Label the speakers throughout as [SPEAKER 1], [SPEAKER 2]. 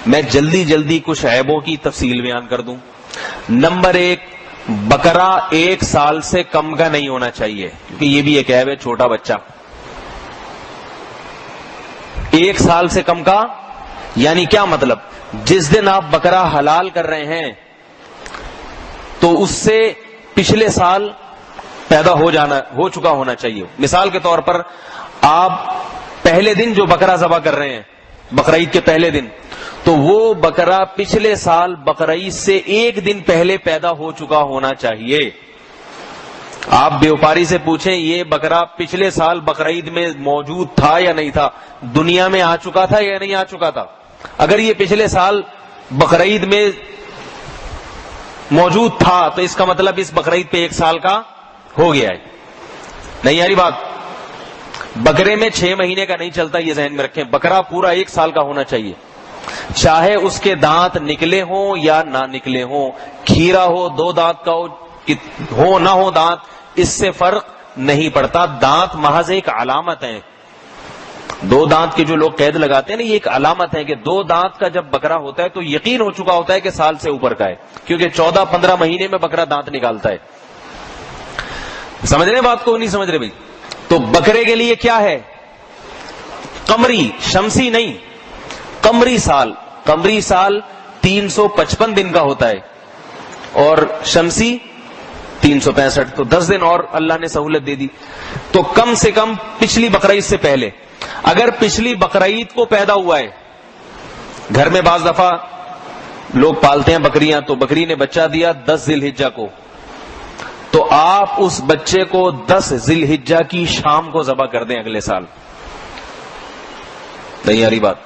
[SPEAKER 1] میں جلدی جلدی کچھ عیبوں کی تفصیل بیان کر دوں. نمبر 1، بکرا 1 سال سے کم کا نہیں ہونا چاہیے، کیونکہ یہ بھی ایک عیب ہے. چھوٹا بچہ 1 سال سے کم کا یعنی کیا مطلب؟ جس دن آپ بکرا حلال کر رہے ہیں تو اس سے پچھلے سال پیدا ہو چکا ہونا چاہیے. مثال کے طور پر آپ پہلے دن جو بکرا ذبح کر رہے ہیں بقرعید کے پہلے دن، تو وہ بکرا پچھلے سال بقرعید سے 1 دن پہلے پیدا ہو چکا ہونا چاہیے. آپ بیوپاری سے پوچھیں یہ بکرا پچھلے سال بقرعید میں موجود تھا یا نہیں تھا، دنیا میں آ چکا تھا یا نہیں آ چکا تھا. اگر یہ پچھلے سال بقرعید میں موجود تھا تو اس کا مطلب اس بقرعید پہ 1 سال کا ہو گیا ہے. نہیں یاری بات؟ بکرے میں 6 مہینے کا نہیں چلتا، یہ ذہن میں رکھیں. بکرا پورا 1 سال کا ہونا چاہیے، چاہے اس کے دانت نکلے ہوں یا نہ نکلے ہوں، کھیرا ہو 2 دانت کا ہو نہ ہو دانت، اس سے فرق نہیں پڑتا. دانت محض ایک علامت ہے. 2 دانت کے جو لوگ قید لگاتے ہیں نا، یہ ایک علامت ہے کہ 2 دانت کا جب بکرا ہوتا ہے تو یقین ہو چکا ہوتا ہے کہ سال سے اوپر کا ہے، کیونکہ 14-15 مہینے میں بکرا دانت نکالتا ہے. سمجھ رہے بات کو نہیں سمجھ رہے بھائی؟ تو بکرے کے لیے کیا ہے؟ قمری، شمسی نہیں، قمری سال. قمری سال 355 دن کا ہوتا ہے اور شمسی 365. تو 10 دن اور اللہ نے سہولت دے دی. تو کم سے کم پچھلی بقرعید سے پہلے، اگر پچھلی بقرعید کو پیدا ہوا ہے، گھر میں بعض دفعہ لوگ پالتے ہیں بکریاں، تو بکری نے بچہ دیا 10 ذی الحجہ کو، تو آپ اس بچے کو 10 ذی الحجہ کی شام کو ذبح کر دیں اگلے سال. نہیں یاری بات؟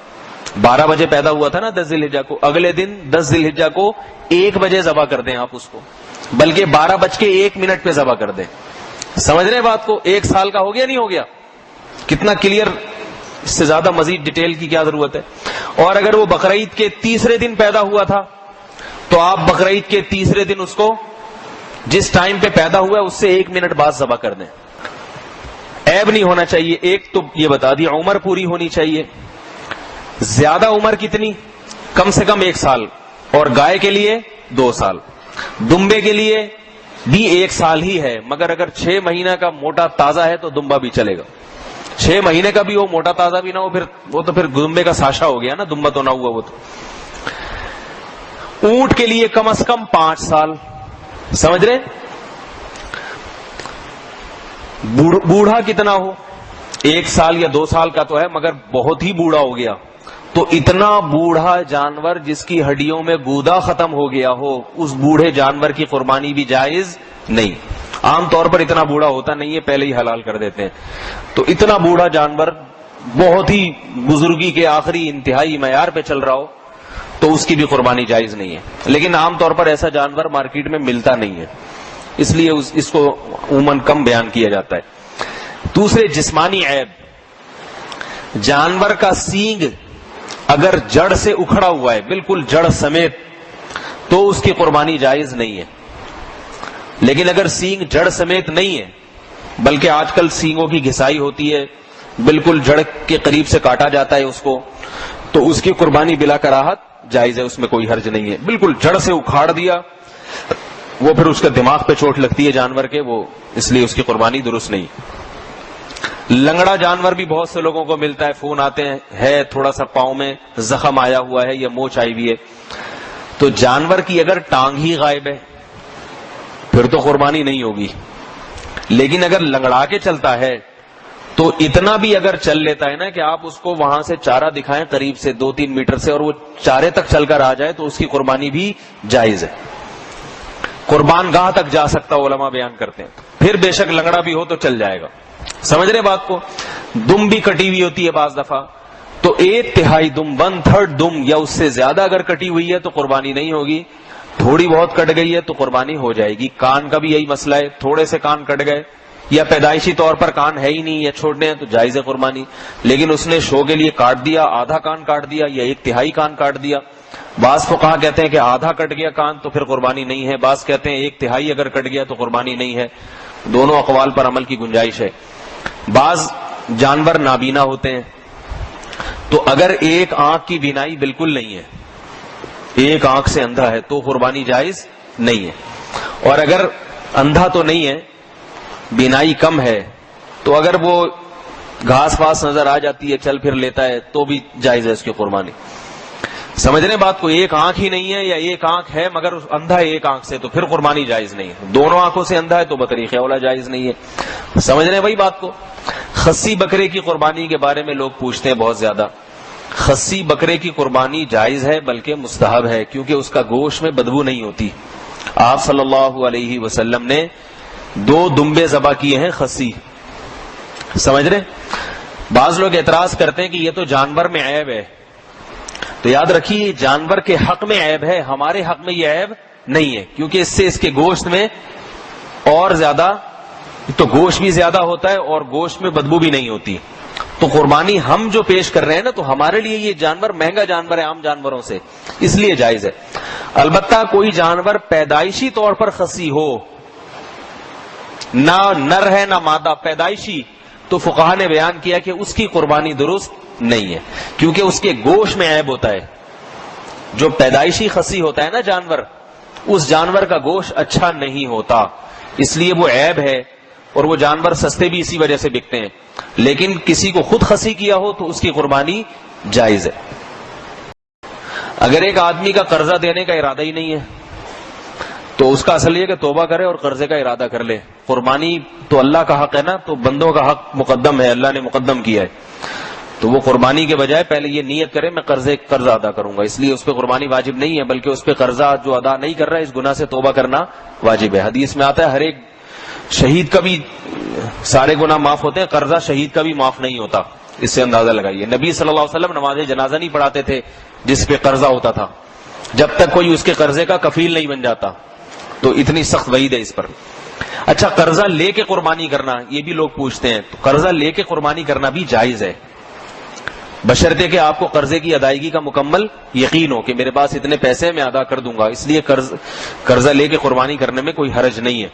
[SPEAKER 1] 12 بجے پیدا ہوا تھا نا 10 ذی الحجہ کو، اگلے دن 10 ذی الحجہ کو 1 بجے ذبح کر دیں آپ اس کو، بلکہ 12:01 پہ ذبح کر دیں. سمجھ رہے بات کو؟ 1 سال کا ہو گیا نہیں ہو گیا؟ کتنا کلیئر، اس سے زیادہ مزید ڈیٹیل کی کیا ضرورت ہے. اور اگر وہ بقرعید کے تیسرے دن پیدا ہوا تھا تو آپ بقرعید کے تیسرے دن اس کو جس ٹائم پہ پیدا ہوا ہے اس سے 1 منٹ بعد ذبح کر دیں. عیب نہیں ہونا چاہیے. ایک تو یہ بتا دیا، عمر پوری ہونی چاہیے. زیادہ عمر کتنی؟ کم سے کم 1 سال، اور گائے کے لیے 2 سال. دمبے کے لیے بھی 1 سال ہی ہے، مگر اگر 6 مہینہ کا موٹا تازہ ہے تو دمبا بھی چلے گا. 6 مہینے کا بھی ہو، موٹا تازہ بھی نہ ہو، پھر وہ تو پھر دمبے کا ساشا ہو گیا نا، دمبا تو نہ ہوا وہ تو. اونٹ کے لیے کم از کم 5 سال. سمجھ رہے؟ بوڑھا کتنا ہو؟ 1 سال یا 2 سال کا تو ہے، مگر بہت ہی بوڑھا ہو گیا تو اتنا بوڑھا جانور جس کی ہڈیوں میں گودا ختم ہو گیا ہو، اس بوڑھے جانور کی قربانی بھی جائز نہیں. عام طور پر اتنا بوڑھا ہوتا نہیں ہے، پہلے ہی حلال کر دیتے ہیں. تو اتنا بوڑھا جانور بہت ہی بزرگی کے آخری انتہائی معیار پہ چل رہا ہو تو اس کی بھی قربانی جائز نہیں ہے. لیکن عام طور پر ایسا جانور مارکیٹ میں ملتا نہیں ہے، اس لیے اس کو عموماً کم بیان کیا جاتا ہے. دوسرے جسمانی عیب، جانور کا سینگ اگر جڑ سے اکھڑا ہوا ہے، بالکل جڑ سمیت، تو اس کی قربانی جائز نہیں ہے. لیکن اگر سینگ جڑ سمیت نہیں ہے، بلکہ آج کل سینگوں کی گھسائی ہوتی ہے، بالکل جڑ کے قریب سے کاٹا جاتا ہے اس کو، تو اس کی قربانی بلا کراہت جائز ہے، اس میں کوئی حرج نہیں ہے. بالکل جڑ سے اکھاڑ دیا، وہ پھر اس کا دماغ پہ چوٹ لگتی ہے جانور کے، وہ اس لیے اس کی قربانی درست نہیں. لنگڑا جانور بھی بہت سے لوگوں کو ملتا ہے، فون آتے ہیں ہے تھوڑا سا پاؤں میں زخم آیا ہوا ہے یا موچ آئی ہوئی ہے، تو جانور کی اگر ٹانگ ہی غائب ہے پھر تو قربانی نہیں ہوگی. لیکن اگر لنگڑا کے چلتا ہے تو اتنا بھی اگر چل لیتا ہے نا کہ آپ اس کو وہاں سے چارہ دکھائیں قریب سے 2-3 میٹر سے، اور وہ چارے تک چل کر آ جائے تو اس کی قربانی بھی جائز ہے. قربان گاہ تک جا سکتا، علماء بیان کرتے ہیں، پھر بے شک لنگڑا بھی ہو تو چل جائے گا. سمجھ رہے بات کو؟ دم بھی کٹی ہوئی ہوتی ہے بعض دفعہ، تو 1/3 دم، 1/3 دم یا اس سے زیادہ اگر کٹی ہوئی ہے تو قربانی نہیں ہوگی. تھوڑی بہت کٹ گئی ہے تو قربانی ہو جائے گی. کان کا بھی یہی مسئلہ ہے، تھوڑے سے کان کٹ گئے یا پیدائشی طور پر کان ہے ہی نہیں یا چھوڑنے ہیں تو جائز ہے قربانی. لیکن اس نے شو کے لیے کاٹ دیا، آدھا کان کاٹ دیا یا 1/3 کان کاٹ دیا. بعض فقہا کہتے ہیں کہ آدھا کٹ گیا کان تو پھر قربانی نہیں ہے، بعض کہتے ہیں 1/3 اگر کٹ گیا تو قربانی نہیں ہے. دونوں اقوال پر عمل کی گنجائش ہے. بعض جانور نابینا ہوتے ہیں، تو اگر ایک آنکھ کی بینائی بالکل نہیں ہے ایک آنکھ سے اندھا ہے تو قربانی جائز نہیں ہے. اور اگر اندھا تو نہیں ہے, بینائی کم ہے, تو اگر وہ گھاس پاس نظر آ جاتی ہے, چل پھر لیتا ہے, تو بھی جائز ہے اس کی قربانی. سمجھ رہے ہیں بات کو؟ ایک آنکھ ہی نہیں ہے یا ایک آنکھ ہے مگر اندھا ہے ایک آنکھ سے, تو پھر قربانی جائز نہیں ہے. دونوں آنکھوں سے اندھا ہے تو بطریق اولا جائز نہیں ہے. سمجھ رہے ہیں بھائی بات کو؟ خصی بکرے کی قربانی کے بارے میں لوگ پوچھتے ہیں بہت زیادہ. خصی بکرے کی قربانی جائز ہے بلکہ مستحب ہے, کیونکہ اس کا گوشت میں بدبو نہیں ہوتی. آپ صلی اللہ علیہ وسلم نے 2 دمبے ذبح کیے ہیں خصی. سمجھ رہے؟ بعض لوگ اعتراض کرتے ہیں کہ یہ تو جانور میں عیب ہے. تو یاد رکھیے, جانور کے حق میں عیب ہے, ہمارے حق میں یہ عیب نہیں ہے, کیونکہ اس سے اس کے گوشت میں اور زیادہ, تو گوشت بھی زیادہ ہوتا ہے اور گوشت میں بدبو بھی نہیں ہوتی. تو قربانی ہم جو پیش کر رہے ہیں نا, تو ہمارے لیے یہ جانور مہنگا جانور ہے عام جانوروں سے, اس لیے جائز ہے. البتہ کوئی جانور پیدائشی طور پر خصی ہو, نہ نر ہے نہ مادہ, پیدائشی, تو فقہا نے بیان کیا کہ اس کی قربانی درست نہیں ہے, کیونکہ اس کے گوشت میں عیب ہوتا ہے. جو پیدائشی خصی ہوتا ہے نا جانور, اس جانور کا گوشت اچھا نہیں ہوتا, اس لیے وہ عیب ہے, اور وہ جانور سستے بھی اسی وجہ سے بکتے ہیں. لیکن کسی کو خود خصی کیا ہو تو اس کی قربانی جائز ہے. اگر ایک آدمی کا قرضہ دینے کا ارادہ ہی نہیں ہے تو اس کا اصل یہ کہ توبہ کرے اور قرضے کا ارادہ کر لے. قربانی تو اللہ کا حق ہے نا, تو بندوں کا حق مقدم ہے, اللہ نے مقدم کیا ہے. تو وہ قربانی کے بجائے پہلے یہ نیت کرے میں قرض ادا کروں گا, اس لیے اس پہ قربانی واجب نہیں ہے, بلکہ اس پہ قرضہ جو ادا نہیں کر رہا ہے اس گناہ سے توبہ کرنا واجب ہے. حدیث میں آتا ہے ہر ایک شہید کا بھی سارے گناہ معاف ہوتے ہیں, قرضہ شہید کا بھی معاف نہیں ہوتا. اس سے اندازہ لگائیے. نبی صلی اللہ علیہ وسلم نماز جنازہ نہیں پڑھاتے تھے جس پہ قرضہ ہوتا تھا, جب تک کوئی اس کے قرضے کا کفیل نہیں بن جاتا. تو اتنی سخت وعید ہے اس پر. اچھا, قرضہ لے کے قربانی کرنا, یہ بھی لوگ پوچھتے ہیں. تو قرضہ لے کے قربانی کرنا بھی جائز ہے, بشرطے کہ آپ کو قرضے کی ادائیگی کا مکمل یقین ہو کہ میرے پاس اتنے پیسے میں ادا کر دوں گا, اس لیے قرضہ لے کے قربانی کرنے میں کوئی حرج نہیں ہے.